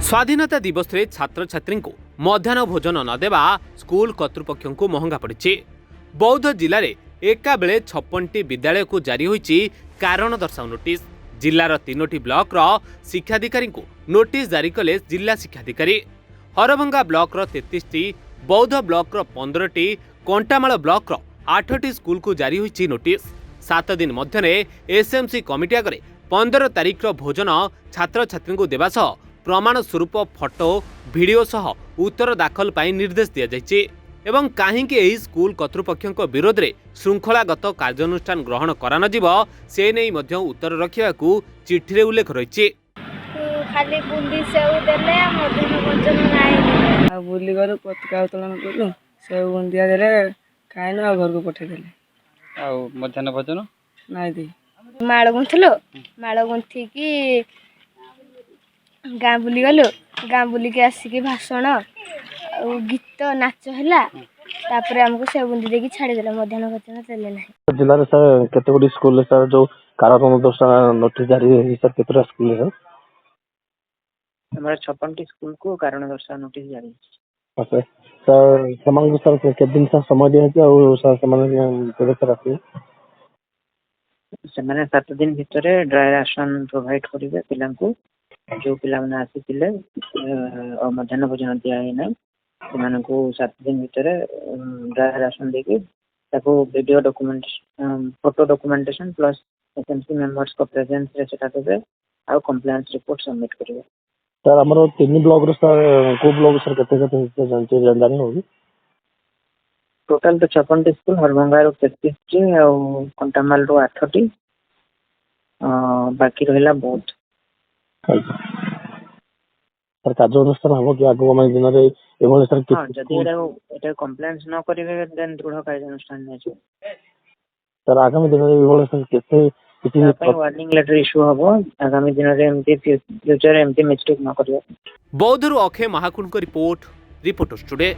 स्वाधीनता दिवस रे छात्र छात्री को मध्याह्न भोजन न देवा स्कूल कर्तृपक्ष को महंगा पड़ी। बौद्ध जिले में एका बेले 56टी विद्यालय को जारी होईची कारण दर्शाओ नोटिस। जिलार 3टी ब्लॉक रो शिक्षाधिकारी को नोटिस जारी कले जिला शिक्षाधिकारी। हरभंगा ब्लॉक रो 33टी, बौद्ध ब्लॉक रो 15टी, कंटामाल ब्लॉक रो 8टी स्कूल को जारी होईची नोटिस। 7 दिन मध्य एसएमसी कमिटी आगे 15 तारिख रो भोजन छात्र छात्री को देवा सह प्रमाण स्वरूप फोटो वीडियो सह उत्तर दाखल पाई निर्देश दिया जायछि एवं काहींकि एही स्कूल कर्तृपक्षक विरोध में श्रृंखलागत कार्यानुष्ठान ग्रहण करा न जिवो से नै मध्य उत्तर रखिबाकू चिठी रे उल्लेख रहिछि। खाली बुंदी सेउ देले मध्याह्न भोजन नाही आ बुली गरो पत्रिका उत्तोलन करू सेउ बुंदिया देले खाइनो आ घर को पठे देले आ मध्याह्न भोजन नाही दे माळ गुंथलो माळ गुंथी की गाँ बुली गलु गाँ बुली के आसिकी भाषण गीत नाच है तापर हमको सेव बुंदी देकी छाड़ी देला मध्याह्न भोजन देले नाही। जिले में सर केतगुडी स्कूल सर जो कारण दर्शाओ नोटिस जारी है सर केतरा स्कूल है हमारे 56टी स्कूल को कारण दर्शाओ नोटिस जारी है। सर सर समान सर के दिन सर समय दिया है और सर समान केबे सर आसी से माने 7 दिन भितर ड्राई राशन प्रोवाइड करिवे पिलां को जो पिला माने आसीथिले और मध्याह्न भोजन दिया है ना सेमान को 7 दिन भितर ड्राई राशन देके ताको video document photo documentation plus SMC members को प्रेजेंस रे सेटा देबे आ कंप्लेंट रिपोर्ट सबमिट करिवे। सर हमरो 3 ब्लॉक रो सर को ब्लॉक सर केते जानते जानदानी होगी टोटल तो 56टी स्कूल हरभंगा रो 33टी और कंटामाल रो 8टी बाकी रहला बहुत सर कार्य अनुष्ठान हम कि आगो हम दिन रे एभले सर हां जदि एटा कंप्लेंट्स न करिवे देन दृढ़ कार्य अनुष्ठान नै छै। सर आगामी दिन रे एभले सर केते किछि वार्निंग लेटर इशू हबो आगामी दिन रे एमटी फ्यूचर एमटी मिस्टेक न करियो। बौद्धरू अक्षय महाकुंड रिपोर्ट रिपोर्टर्स टुडे।